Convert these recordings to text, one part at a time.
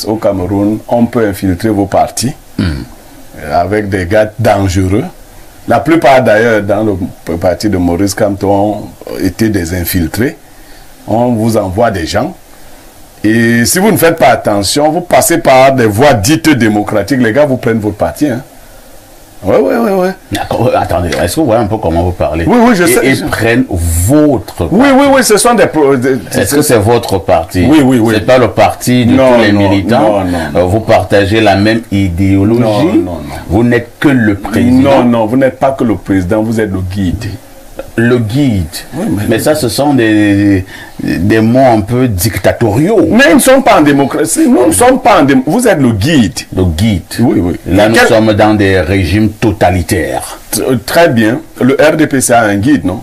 Au Cameroun, on peut infiltrer vos partis avec des gars dangereux. La plupart d'ailleurs dans le parti de Maurice Kamto ont été des infiltrés. On vous envoie des gens. Et si vous ne faites pas attention, vous passez par des voies dites démocratiques. Les gars vous prennent votre parti. Hein. Oui. Attendez, est-ce que vous voyez un peu comment vous parlez? Oui, je sais. Ils prennent votre parti. Oui, ce sont des... Est-ce que c'est votre parti? Oui. C'est pas le parti de tous les militants? Non. Vous partagez la même idéologie? Non. Vous n'êtes que le président? Non, vous n'êtes pas que le président, vous êtes le guide. Le guide. Oui, mais ça, ce sont des mots un peu dictatoriaux. Mais ils ne sont pas en démocratie. Nous ne sommes pas en démocratie. Vous êtes le guide. Le guide. Oui. Là, nous sommes dans des régimes totalitaires. Très bien. Le RDPC a un guide, non?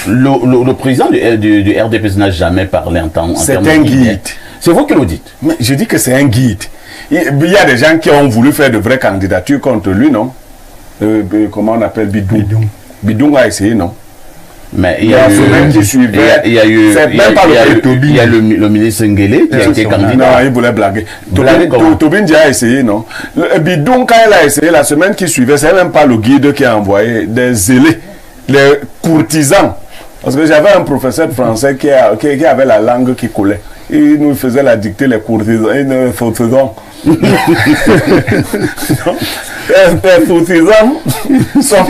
Le président du RDPC n'a jamais parlé en termes de guide. C'est un guide. C'est vous qui le dites. Mais je dis que c'est un guide. Il y a des gens qui ont voulu faire de vraies candidatures contre lui, non? Comment on appelle Bidou? Bidou a essayé, non? Mais il y a le ministre Nguélé qui a été candidat. Non, il voulait blaguer. Tobin a essayé, non? Bidou, quand il a essayé, la semaine qui suivait, c'est même pas le guide qui a envoyé des zélés, les courtisans. Parce que j'avais un professeur de français qui avait la langue qui collait. Il nous faisait la dictée, les courtisans. Les courtisans sont...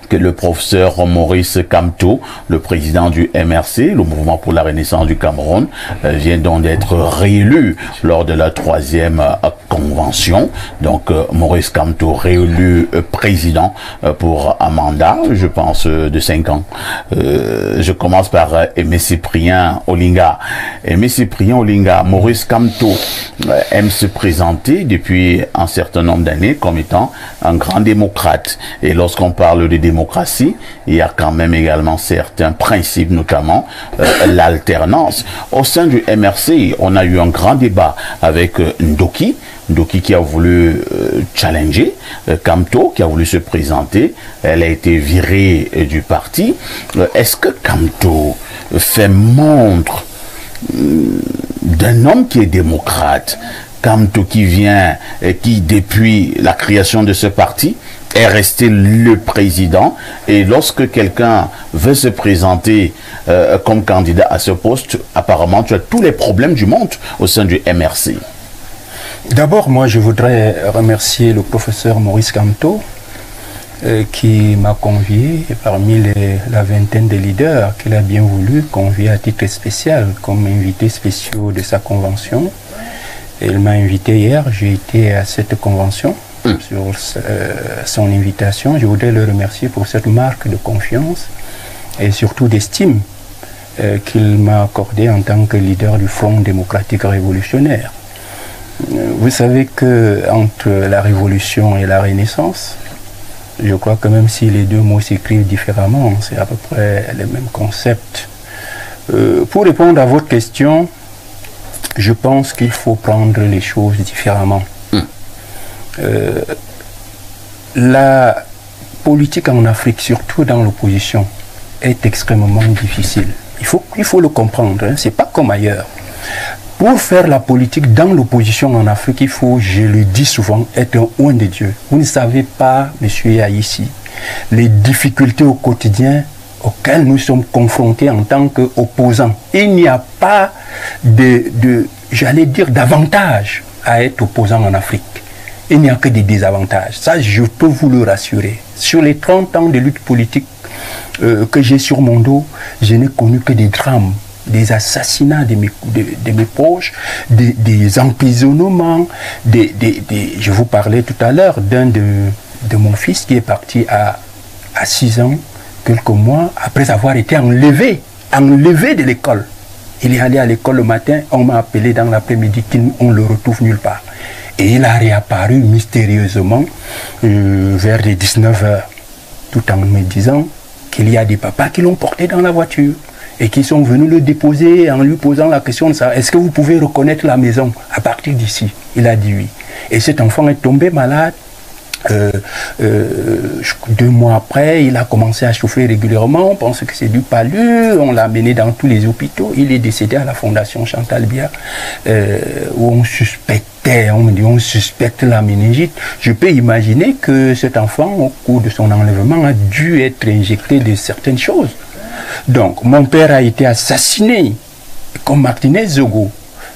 Que le professeur Maurice Kamto, le président du MRC, le Mouvement pour la Renaissance du Cameroun, vient donc d'être réélu lors de la 3e convention. Donc Maurice Kamto réélu président pour un mandat, je pense, de 5 ans. Je commence par Aimé Cyprien Olinga. Aimé Cyprien Olinga, Maurice Kamto aime se présenter depuis un certain nombre d'années comme étant un grand démocrate. Et lorsqu'on parle de démocratie, il y a quand même également certains principes, notamment l'alternance. Au sein du MRC, on a eu un grand débat avec Ndoki qui a voulu challenger Kamto, qui a voulu se présenter. Elle a été virée du parti. Est-ce que Kamto fait montre d'un homme qui est démocrate? Kamto qui vient, qui depuis la création de ce parti est resté le président, et lorsque quelqu'un veut se présenter comme candidat à ce poste, apparemment tu as tous les problèmes du monde au sein du MRC. D'abord, moi je voudrais remercier le professeur Maurice Kamto qui m'a convié parmi la vingtaine de leaders qu'il a bien voulu convier à titre spécial comme invité spécial de sa convention. Et il m'a invité hier, j'ai été à cette convention sur son invitation. Je voudrais le remercier pour cette marque de confiance et surtout d'estime qu'il m'a accordée en tant que leader du Front démocratique révolutionnaire. Vous savez que entre la Révolution et la Renaissance, je crois que même si les deux mots s'écrivent différemment, c'est à peu près le même concept. Pour répondre à votre question, je pense qu'il faut prendre les choses différemment. La politique en Afrique, surtout dans l'opposition, est extrêmement difficile. Il faut le comprendre, hein, c'est pas comme ailleurs. Pour faire la politique dans l'opposition en Afrique, il faut, je le dis souvent, être un oint de Dieu. Vous ne savez pas, monsieur Yaïssi, les difficultés au quotidien auxquelles nous sommes confrontés en tant qu'opposants. Il n'y a pas j'allais dire, d'avantage à être opposant en Afrique. Il n'y a que des désavantages. Ça, je peux vous le rassurer. Sur les 30 ans de lutte politique que j'ai sur mon dos, je n'ai connu que des drames, des assassinats de mes proches, des emprisonnements, je vous parlais tout à l'heure d'un de mon fils qui est parti à 6 ans, quelques mois, après avoir été enlevé de l'école. Il est allé à l'école le matin, on m'a appelé dans l'après-midi qu'on ne le retrouve nulle part. Et il a réapparu mystérieusement vers les 19 h, tout en me disant qu'il y a des papas qui l'ont porté dans la voiture et qui sont venus le déposer en lui posant la question de ça. Est-ce que vous pouvez reconnaître la maison à partir d'ici? Il a dit oui. Et cet enfant est tombé malade 2 mois après, il a commencé à chauffer régulièrement. On pense que c'est du palu. On l'a mené dans tous les hôpitaux. Il est décédé à la Fondation Chantal Biya, où on suspectait, on suspecte la méningite. Je peux imaginer que cet enfant, au cours de son enlèvement, a dû être injecté de certaines choses. Donc, mon père a été assassiné, comme Martinez Zogo.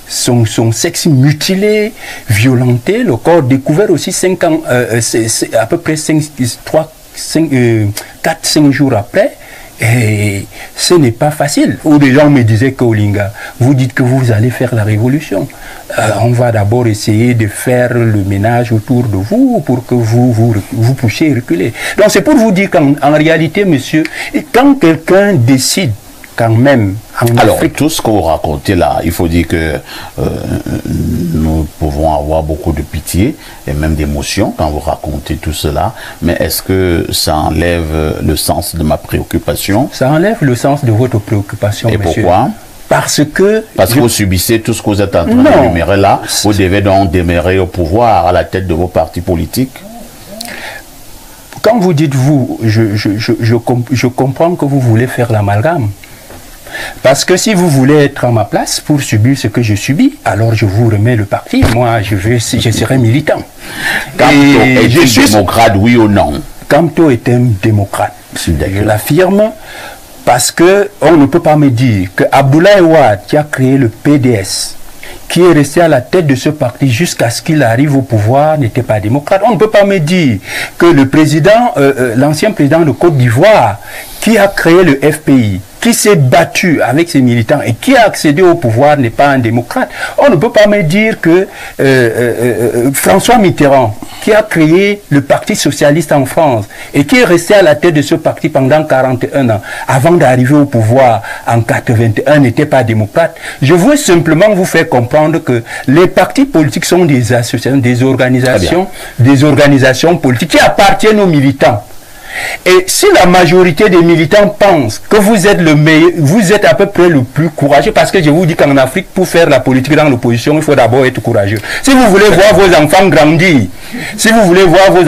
Son sexe mutilé, violenté, le corps découvert aussi 5 ans, à peu près 4-5 jours après. Et ce n'est pas facile. Ou des gens me disaient qu'Olinga, vous dites que vous allez faire la révolution. On va d'abord essayer de faire le ménage autour de vous pour que vous puissiez reculer. Donc c'est pour vous dire qu'en réalité, monsieur, quand quelqu'un décide quand même en Alors, Afrique, tout ce que vous racontez là, il faut dire que nous pouvons avoir beaucoup de pitié et même d'émotion quand vous racontez tout cela, mais est-ce que ça enlève le sens de ma préoccupation? ça enlève le sens de votre préoccupation, Et monsieur. pourquoi? Parce que Vous subissez tout ce que vous êtes en train Non. d'énumérer là, vous devez donc demeurer au pouvoir, à la tête de vos partis politiques. quand vous dites vous, je comprends que vous voulez faire l'amalgame. Parce que si vous voulez être à ma place pour subir ce que je subis, alors je vous remets le parti. Moi, je serai militant. Est-il démocrate, oui ou non? Kamto est un démocrate. D'accord. Je l'affirme parce que on ne peut pas me dire que Abdoulaye Wade, qui a créé le PDS, qui est resté à la tête de ce parti jusqu'à ce qu'il arrive au pouvoir, n'était pas démocrate. On ne peut pas me dire que le président, l'ancien président de Côte d'Ivoire, qui a créé le FPI, qui s'est battu avec ses militants et qui a accédé au pouvoir n'est pas un démocrate. On ne peut pas me dire que François Mitterrand, qui a créé le Parti socialiste en France et qui est resté à la tête de ce parti pendant 41 ans, avant d'arriver au pouvoir en 81, n'était pas démocrate. Je veux simplement vous faire comprendre que les partis politiques sont des associations, des organisations politiques qui appartiennent aux militants. Et si la majorité des militants pensent que vous êtes le meilleur, vous êtes à peu près le plus courageux, parce que je vous dis qu'en Afrique, pour faire la politique dans l'opposition, il faut d'abord être courageux. Si vous voulez voir vos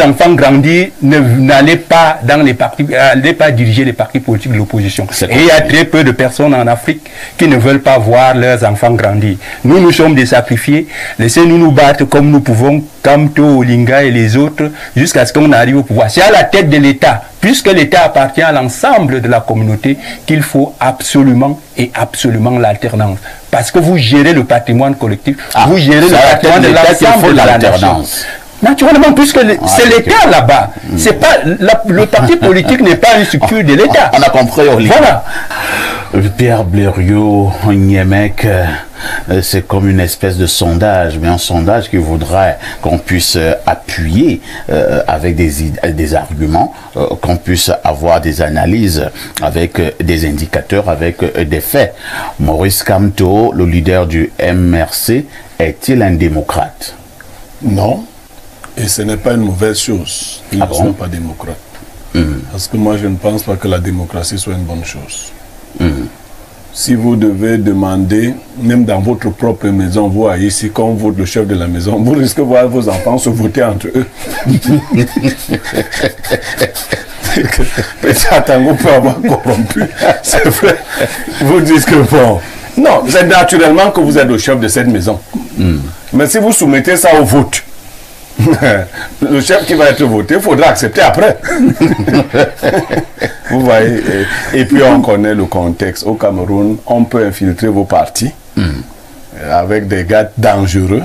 enfants grandir, n'allez pas dans les partis, n'allez pas diriger les partis politiques de l'opposition. Et il y a très peu de personnes en Afrique qui ne veulent pas voir leurs enfants grandir. Nous sommes des sacrifiés. Laissez-nous nous battre comme nous pouvons, Kamto, Olinga et les autres, jusqu'à ce qu'on arrive au pouvoir. C'est à la tête de l'État, puisque l'État appartient à l'ensemble de la communauté, qu'il faut absolument l'alternance. Parce que vous gérez le patrimoine collectif, vous gérez le patrimoine de l'ensemble de la nation. Naturellement, puisque c'est l'État là-bas. C'est pas le parti politique n'est pas une structure de l'État. On a compris, Olivier. Voilà. Pierre Blériot, Niémec, c'est comme une espèce de sondage, mais un sondage qui voudrait qu'on puisse appuyer avec des arguments, qu'on puisse avoir des analyses avec des indicateurs, avec des faits. Maurice Kamto, le leader du MRC, est-il un démocrate? Non. Et ce n'est pas une mauvaise chose. Ils ne sont pas démocrates. Parce que moi, je ne pense pas que la démocratie soit une bonne chose. Si vous devez demander, même dans votre propre maison, vous voyez ici, quand vous vote le chef de la maison, vous risquez de voir vos enfants se voter entre eux. Petit Tango peut avoir corrompu. C'est vrai. Vous dites que bon. Non, c'est naturellement que vous êtes le chef de cette maison. Mais si vous soumettez ça au vote, le chef qui va être voté, il faudra accepter après. Vous voyez, et puis on connaît le contexte. Au Cameroun, on peut infiltrer vos partis avec des gars dangereux.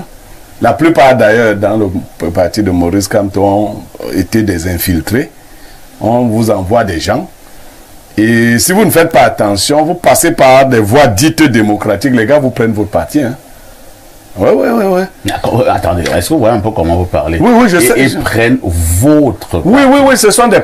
La plupart d'ailleurs dans le parti de Maurice Kamto ont été des infiltrés. On vous envoie des gens. Et si vous ne faites pas attention, vous passez par des voies dites démocratiques, les gars vous prennent votre parti. Hein. Oui. Attendez, est-ce que vous voyez un peu comment vous parlez? Oui, je sais. Ils prennent votre parti. Oui, ce sont des...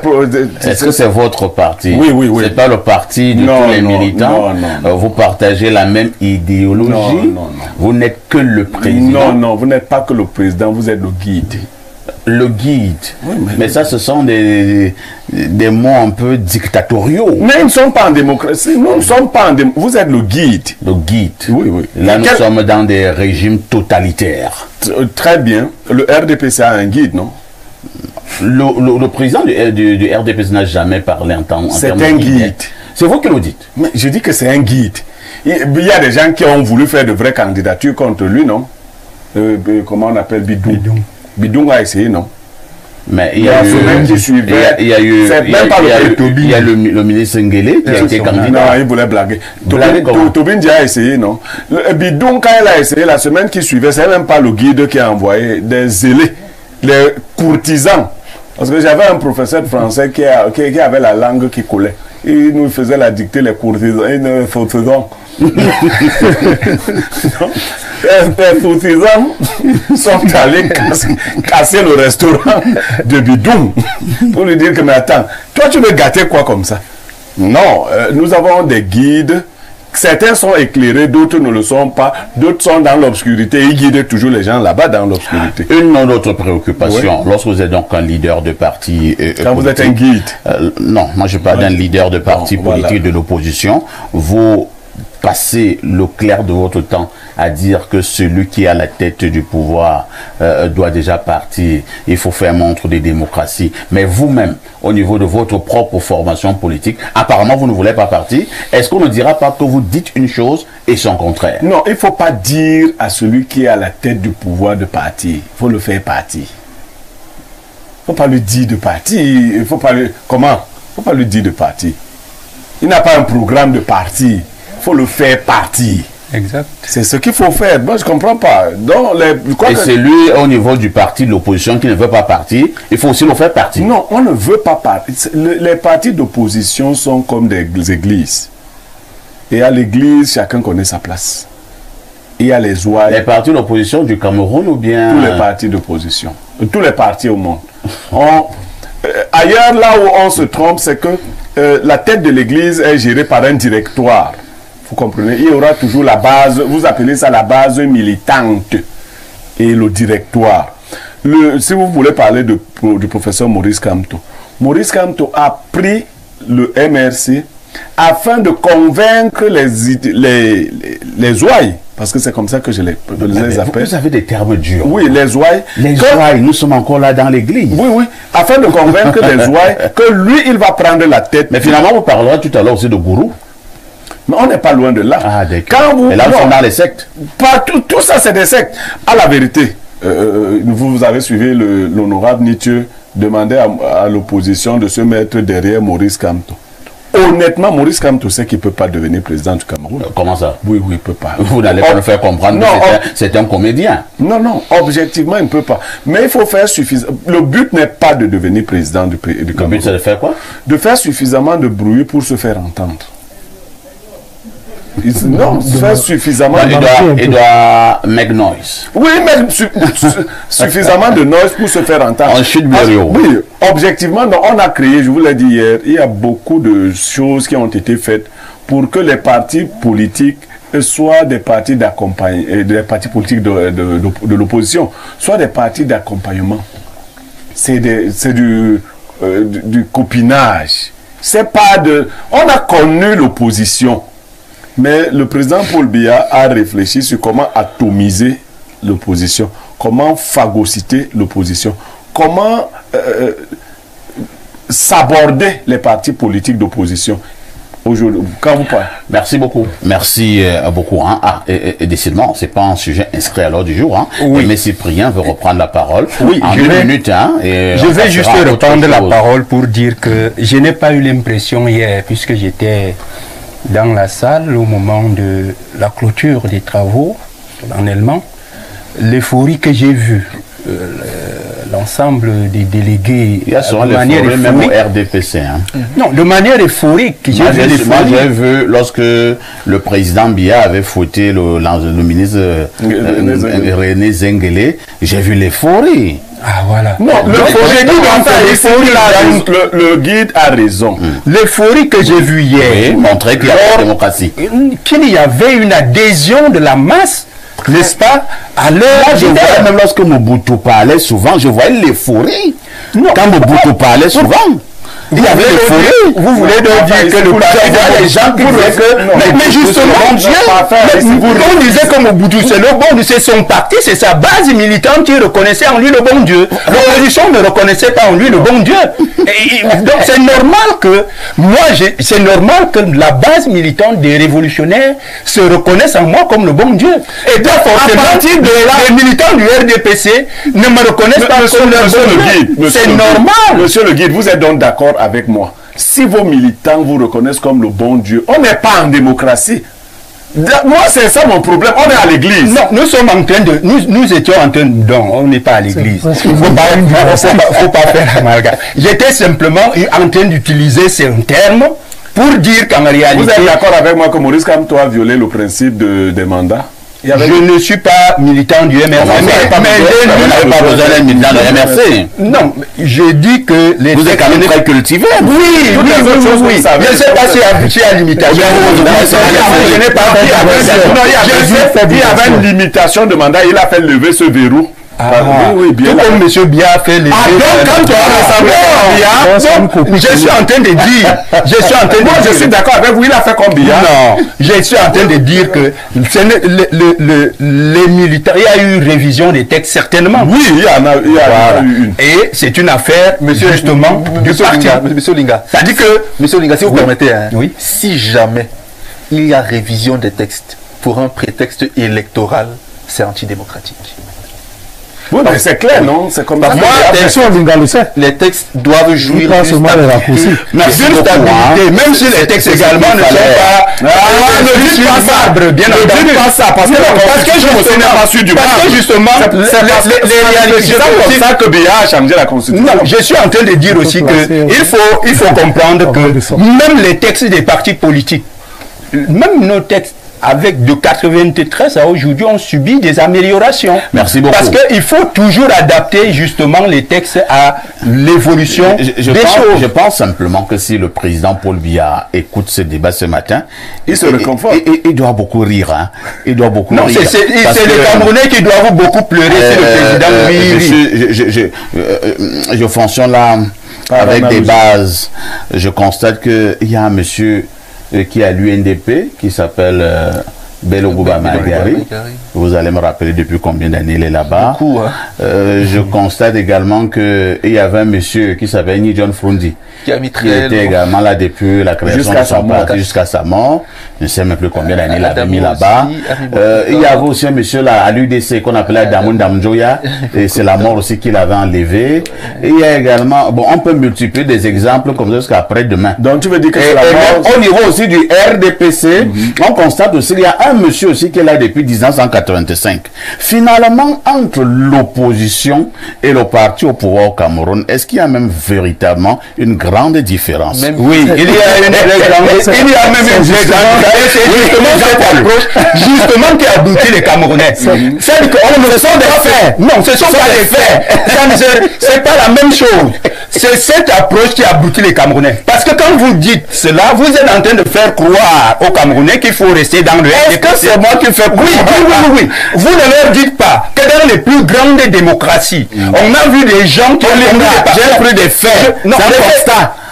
Est-ce que c'est votre parti? Oui. C'est pas le parti de tous les militants? Non. Vous partagez la même idéologie? Non. Vous n'êtes que le président? Non, vous n'êtes pas que le président, vous êtes le guide. Le guide. Oui, mais ça, ce sont des mots un peu dictatoriaux. Mais ils ne sont pas en démocratie. Nous ne sommes pas en démocratie. Vous êtes le guide. Le guide. Oui. Là, nous sommes dans des régimes totalitaires. Très bien. Le RDPC a un guide, non? le président du RDPC n'a jamais parlé en termes. C'est un guide. C'est vous qui le dites. Mais je dis que c'est un guide. Il y a des gens qui ont voulu faire de vraies candidatures contre lui, non? Comment on appelle Bidou? Bidou a essayé, non? Mais il y a eu, il y a le ministre Nguélé qui a été candidat. Non, il voulait blaguer. Tobin a essayé, non? Bidou, quand il a essayé, la semaine qui suivait, c'est même pas le guide qui a envoyé des zélés, les courtisans. Parce que j'avais un professeur de français qui avait la langue qui collait. Il nous faisait la dictée, les courtisans. Les courtisans sont allés casser le restaurant de Bidoum pour lui dire que, mais attends, toi tu veux gâter quoi comme ça? Non, nous avons des guides. Certains sont éclairés, d'autres ne le sont pas, d'autres sont dans l'obscurité. Ils guident toujours les gens là-bas dans l'obscurité. Une autre préoccupation, lorsque vous êtes donc un leader de parti quand vous êtes un guide. Non, moi je parle d'un leader de parti politique de l'opposition. Vous passez le clair de votre temps à dire que celui qui est à la tête du pouvoir doit déjà partir. Il faut faire montre de démocratie. Mais vous-même, au niveau de votre propre formation politique, apparemment vous ne voulez pas partir. Est-ce qu'on ne dira pas que vous dites une chose et son contraire? Non, il ne faut pas dire à celui qui est à la tête du pouvoir de partir. Il faut le faire partir. Il ne faut pas lui dire de partir. Il faut pas lui... Comment? Il ne faut pas lui dire de partir. Il n'a pas un programme de partir. Il faut le faire partir. Exact. C'est ce qu'il faut faire. Moi, je ne comprends pas. Donc, c'est lui, au niveau du parti de l'opposition, qui ne veut pas partir. Il faut aussi le faire partir. Non, on ne veut pas partir. Les partis d'opposition sont comme des églises. Et à l'église, chacun connaît sa place. Il y a les ouailles. Les partis d'opposition du Cameroun ou bien... Tous les partis d'opposition. Tous les partis au monde. Ailleurs, là où on se trompe, c'est que la tête de l'église est gérée par un directoire. Vous comprenez? Il y aura toujours la base, vous appelez ça la base militante et le directoire. Si vous voulez parler du professeur Maurice Kamto, Maurice Kamto a pris le MRC afin de convaincre les ouailles, parce que c'est comme ça que je les appelle. Vous avez des termes durs. Oui, les ouailles. Les ouailles, nous sommes encore là dans l'église. Oui, oui, afin de convaincre les ouailles que lui, il va prendre la tête. Mais finalement, vous parlerez tout à l'heure aussi de gourou. Mais on n'est pas loin de là. Ah, d'accord. Et là, on a les sectes. Tout ça, c'est des sectes. À la vérité, vous avez suivi l'honorable Nietzsche demander à l'opposition de se mettre derrière Maurice Kamto. Honnêtement, Maurice Kamto sait qu'il ne peut pas devenir président du Cameroun. Comment ça? Oui, il ne peut pas. Vous n'allez pas le faire comprendre que c'est un comédien. Non, non, objectivement, il ne peut pas. Mais il faut faire suffisamment. Le but n'est pas de devenir président du Cameroun. Le but, c'est de faire quoi? De faire suffisamment de bruit pour se faire entendre. Non, faire suffisamment. Il doit make noise. Oui, mais suffisamment de noise pour se faire entendre. On chute Blériot. Oui, objectivement, on a créé, je vous l'ai dit hier, il y a beaucoup de choses qui ont été faites pour que les partis politiques soient des partis d'accompagnement, des partis politiques de l'opposition, soit des partis d'accompagnement. C'est du copinage. C'est pas de. On a connu l'opposition. Mais le président Paul Biya a réfléchi sur comment atomiser l'opposition, comment phagocyter l'opposition, comment s'aborder les partis politiques d'opposition. Aujourd'hui, quand vous parlez. Merci beaucoup. Merci beaucoup. Hein. Et décidément, ce n'est pas un sujet inscrit à l'ordre du jour. Hein. Oui. Mais Cyprien veut reprendre la parole. Oui, en 2 minutes. Hein, je vais juste reprendre la parole pour dire que je n'ai pas eu l'impression hier, puisque j'étais dans la salle au moment de la clôture des travaux, solennellement, l'euphorie que j'ai vue, l'ensemble des délégués de manière euphorique, même au RDPC. Hein. Non, de manière euphorique. Moi, j'ai vu lorsque le président Biya avait fouetté le ministre René Zengele, j'ai vu l'euphorie. Ah voilà. Non, le guide a raison. L'euphorie que j'ai vue hier montrait qu'il y avait la démocratie. Qu'il y avait une adhésion de la masse, n'est-ce pas, à l'heure. Même lorsque Mobutu parlait souvent, je voyais l'euphorie. Quand Mobutu parlait souvent. Vous voulez donc dire que le parti, les gens qui disaient que... Mais justement, on disait comme Mobutu, c'est le bon Dieu, c'est son parti, c'est sa base militante qui reconnaissait en lui le bon Dieu. L'opposition ne reconnaissait pas en lui le bon Dieu. Donc c'est normal que, c'est normal que la base militante des révolutionnaires se reconnaisse en moi comme le bon Dieu. Et pas forcément les militants du RDPC ne me reconnaissent pas comme le bon Dieu. C'est normal. Monsieur le guide, vous êtes donc d'accord avec moi? Si vos militants vous reconnaissent comme le bon Dieu, on n'est pas en démocratie. Moi, c'est ça mon problème. On est à l'église. Non, nous sommes en train de... Nous étions en train de... Non, on n'est pas à l'église. Il ne faut pas faire amalgame. J'étais simplement en train d'utiliser ces termes pour dire qu'en réalité... Vous êtes d'accord avec moi que Maurice Kamto a violé le principe des mandats? Je ne suis pas militant du MRC. Mais pas besoin d'être militant du MRC. Non, je dis que les... Vous êtes quand même très cultivé. Oui. Je ne sais pas si il y a limitation. Je n'ai pas dit. Il y avait une limitation de mandat. Il a fait lever ce verrou. Oui, bien. Tout comme M. Bia a fait les... donc quand on ressemble à Bia, je suis en train de dire... Moi, je suis d'accord avec vous, il a fait comme Bia. Non, je suis en train de dire que les militaires... Il y a eu révision des textes, certainement. Oui, il y en a eu une. Et c'est une affaire, justement, du parti. Monsieur Linga, c'est-à-dire que... Monsieur Linga, si vous permettez, oui. Si jamais il y a révision des textes pour un prétexte électoral, c'est antidémocratique. Oui, mais c'est clair, non? C'est comme ça. Les textes doivent jouir d'une stabilité. Même si les textes également ne sont pas... Ne dites pas ça. Bien entendu. Pas ça, parce que je ne suis pas sûr du mal. Parce que justement, les réalités, c'est comme ça que BIA a changé la Constitution. Non, je suis en train de dire aussi qu'il faut comprendre que même les textes des partis politiques, même nos textes, avec de 93 à aujourd'hui, on subit des améliorations. Merci beaucoup. Parce qu'il faut toujours adapter justement les textes à l'évolution des choses. Je pense simplement que si le président Paul Biya écoute ce débat ce matin, il se réconforte. Il doit beaucoup rire. Hein. Il doit beaucoup rire. Non, c'est les Camerounais qui doivent beaucoup pleurer si le président je fonctionne là avec des bases. Je constate qu'il y a un monsieur qui est à l'UNDP, qui s'appelle Bello Bouba Magari. Vous allez me rappeler depuis combien d'années il est là-bas. Beaucoup, hein. Je constate également qu'il y avait un monsieur qui s'appelle Ni John Frundi, qui était également là depuis la création de son parti jusqu'à sa mort. Je ne sais même plus combien d'années il avait mis là-bas. Il y avait aussi un monsieur là à l'UDC qu'on appelait Adamoun Damjoya, et c'est la mort aussi qu'il avait enlevé. Et il y a également, bon, on peut multiplier des exemples comme ça jusqu'à après-demain. Donc tu veux dire que c'est la mort. Au niveau aussi du RDPC, on constate aussi qu'il y a un monsieur aussi qui est là depuis 1985. Finalement, entre l'opposition et le parti au pouvoir au Cameroun, est-ce qu'il y a même véritablement une grande différence? Oui, il y a une très grande. Il y a même une très grande. C'est justement qui aboutit les Camerounais. C'est qu'on ne sont des faits. Non, ce ne sont pas des faits. C'est pas la même chose. C'est cette approche qui aboutit les Camerounais. Parce que quand vous dites cela, vous êtes en train de faire croire aux Camerounais qu'il faut rester dans le RDPC. Est-ce que c'est moi qui fais croire? Oui. Vous ne leur dites pas que dans les plus grandes démocraties, on a vu des gens qui ont pris des faits. Non,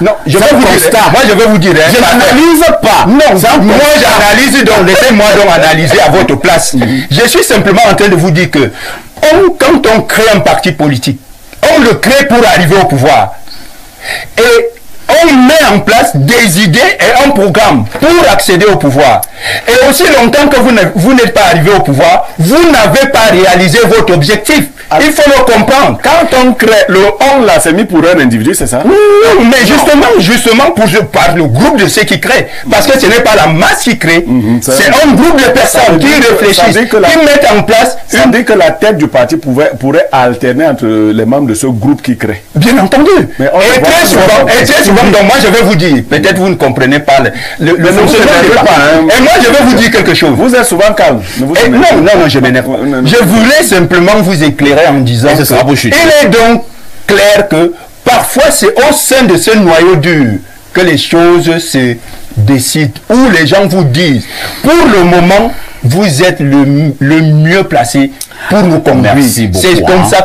non, je vais vous dire. Moi, je vais vous dire. Je n'analyse pas. Non, moi, j'analyse. Donc, laissez-moi donc analyser à votre place. Je suis simplement en train de vous dire que quand on crée un parti politique, on le crée pour arriver au pouvoir. Et on met en place des idées et un programme pour accéder au pouvoir. Et aussi longtemps que vous n'êtes pas arrivé au pouvoir, vous n'avez pas réalisé votre objectif. Il faut le comprendre. Quand on crée le on là, c'est mis pour un individu, c'est ça? Non, mais justement pour par le groupe de ceux qui créent. Parce que ce n'est pas la masse qui crée, c'est un groupe de personnes qui réfléchissent, qui mettent en place. Ça veut dire que la tête du parti pourrait alterner entre les membres de ce groupe qui crée. Bien entendu. Mais et très souvent, donc moi je vais vous dire, peut-être vous ne comprenez pas le fonctionnement du parti. Et moi je vais vous dire quelque chose. Vous êtes souvent calme. Non, je m'énerve. Je voulais simplement vous éclairer en disant que il est donc clair que parfois c'est au sein de ce noyau dur que les choses se décident, où les gens vous disent, pour le moment, vous êtes le mieux placé pour nous conduire. C'est comme ça